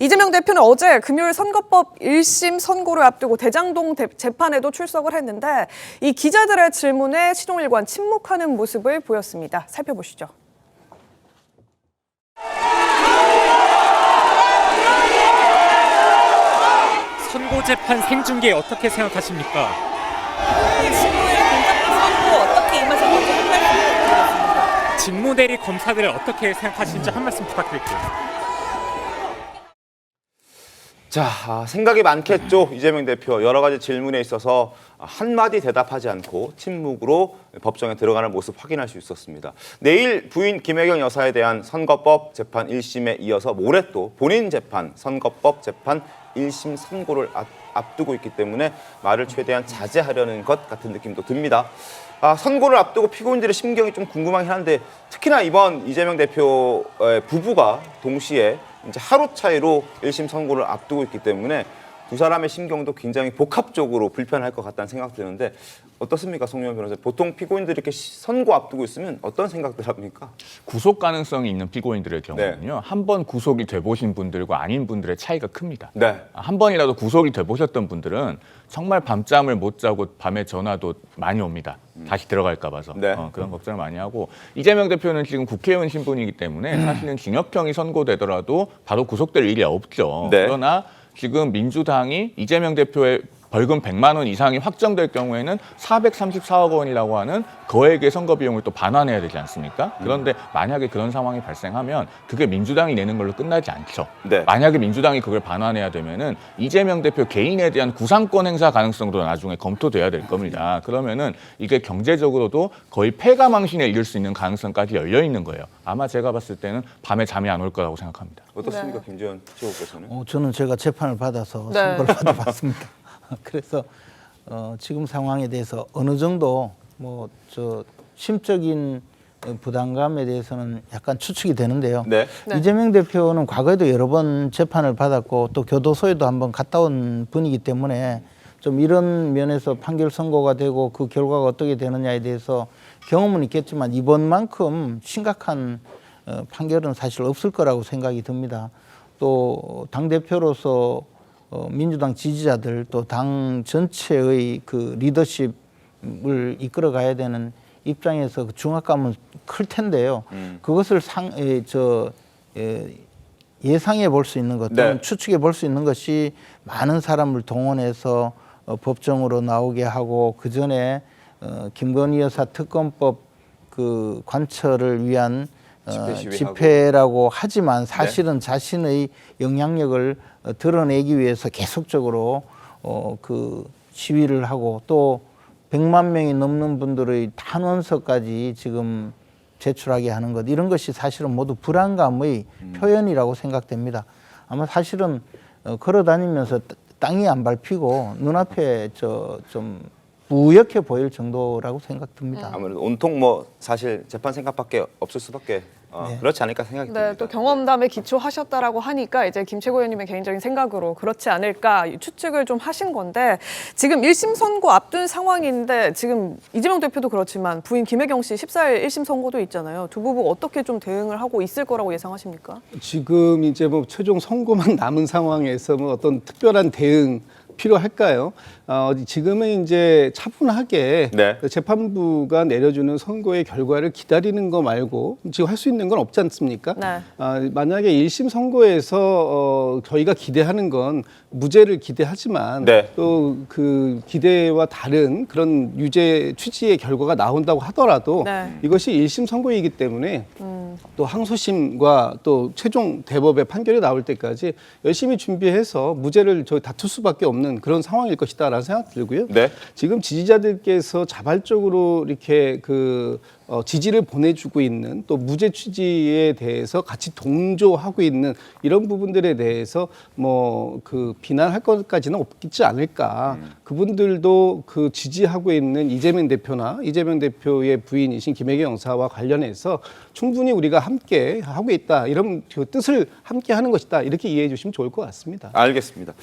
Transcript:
이재명 대표는 어제 금요일 선거법 1심 선고를 앞두고 대장동 재판에도 출석을 했는데 이 기자들의 질문에 시종일관 침묵하는 모습을 보였습니다. 살펴보시죠. 선고재판 생중계 어떻게 생각하십니까? 신부의 선고 어떻게 임하셨는지 한 말씀 부탁드리겠습니다. 직무대리 검사들을 어떻게 생각하시는지 한 말씀 부탁드릴게요. 자, 생각이 많겠죠. 이재명 대표 여러 가지 질문에 있어서 한마디 대답하지 않고 침묵으로 법정에 들어가는 모습 확인할 수 있었습니다. 내일 부인 김혜경 여사에 대한 선거법 재판 1심에 이어서 모레 또 본인 재판 선거법 재판 1심 선고를 앞두고 있기 때문에 말을 최대한 자제하려는 것 같은 느낌도 듭니다. 선고를 앞두고 피고인들의 심경이 좀 궁금하긴 한데 특히나 이번 이재명 대표의 부부가 동시에 이제 하루 차이로 1심 선고를 앞두고 있기 때문에 두 사람의 심경도 굉장히 복합적으로 불편할 것 같다는 생각 드는데 어떻습니까, 송유한 변호사? 보통 피고인들이 이렇게 선고 앞두고 있으면 어떤 생각들 합니까? 구속 가능성이 있는 피고인들의 경우는요. 한 번 구속이 돼 보신 분들과 아닌 분들의 차이가 큽니다. 네. 한 번이라도 구속이 돼 보셨던 분들은 정말 밤잠을 못 자고 밤에 전화도 많이 옵니다. 다시 들어갈까 봐서 네. 그런 걱정을 많이 하고 이재명 대표는 지금 국회의원 신분이기 때문에 사실은 징역형이 선고되더라도 바로 구속될 일이 없죠. 네. 그러나 지금 민주당이 이재명 대표의 벌금 100만 원 이상이 확정될 경우에는 434억 원이라고 하는 거액의 선거 비용을 또 반환해야 되지 않습니까? 그런데 만약에 그런 상황이 발생하면 그게 민주당이 내는 걸로 끝나지 않죠. 네. 만약에 민주당이 그걸 반환해야 되면은 이재명 대표 개인에 대한 구상권 행사 가능성도 나중에 검토돼야 될 겁니다. 그러면은 이게 경제적으로도 거의 패가망신에 이를 수 있는 가능성까지 열려 있는 거예요. 아마 제가 봤을 때는 밤에 잠이 안 올 거라고 생각합니다. 어떻습니까, 김지현 최고께서는? 저는 제가 재판을 받아서 네. 선고를 받아봤습니다. 그래서 지금 상황에 대해서 어느 정도 심적인 부담감에 대해서는 약간 추측이 되는데요. 네. 네. 이재명 대표는 과거에도 여러 번 재판을 받았고 또 교도소에도 한번 갔다 온 분이기 때문에 좀 이런 면에서 판결 선고가 되고 그 결과가 어떻게 되느냐에 대해서 경험은 있겠지만 이번만큼 심각한 판결은 사실 없을 거라고 생각이 듭니다. 또 당대표로서 민주당 지지자들 또 당 전체의 그 리더십을 이끌어 가야 되는 입장에서 그 중압감은 클 텐데요. 그것을 예상해 볼 수 있는 것 또는 네. 추측해 볼 수 있는 것이 많은 사람을 동원해서 법정으로 나오게 하고 그 전에 김건희 여사 특검법 그 관철을 위한 집회라고 하지만 사실은 자신의 영향력을 드러내기 위해서 계속적으로 그 시위를 하고 또 100만 명이 넘는 분들의 탄원서까지 지금 제출하게 하는 것 이런 것이 사실은 모두 불안감의 표현이라고 생각됩니다. 아마 사실은 걸어 다니면서 땅이 안 밟히고 눈앞에 좀 뿌옇게 보일 정도라고 생각됩니다. 아무래도 온통 사실 재판 생각밖에 없을 수밖에 그렇지 않을까 생각이 듭니다. 네, 또 경험담에 기초하셨다라고 하니까 이제 김 최고위원님의 개인적인 생각으로 그렇지 않을까 추측을 좀 하신 건데 지금 1심 선고 앞둔 상황인데 지금 이재명 대표도 그렇지만 부인 김혜경 씨 14일 1심 선고도 있잖아요. 두 부부 어떻게 좀 대응을 하고 있을 거라고 예상하십니까? 지금 이제 최종 선고만 남은 상황에서 어떤 특별한 대응 필요할까요? 지금은 이제 차분하게 네. 재판부가 내려주는 선고의 결과를 기다리는 거 말고 지금 할 수 있는 건 없지 않습니까? 네. 만약에 1심 선고에서 저희가 기대하는 건 무죄를 기대하지만 네. 또 그 기대와 다른 그런 유죄 취지의 결과가 나온다고 하더라도 네. 이것이 1심 선고이기 때문에 또 항소심과 또 최종 대법의 판결이 나올 때까지 열심히 준비해서 무죄를 다툴 수밖에 없는 그런 상황일 것이다라는 생각 들고요. 네. 지금 지지자들께서 자발적으로 이렇게 지지를 보내주고 있는 또 무죄 취지에 대해서 같이 동조하고 있는 이런 부분들에 대해서 비난할 것까지는 없지 않을까. 그분들도 그 지지하고 있는 이재명 대표나 이재명 대표의 부인이신 김혜경 여사와 관련해서 충분히 우리가 함께 하고 있다. 이런 그 뜻을 함께 하는 것이다. 이렇게 이해해 주시면 좋을 것 같습니다. 알겠습니다.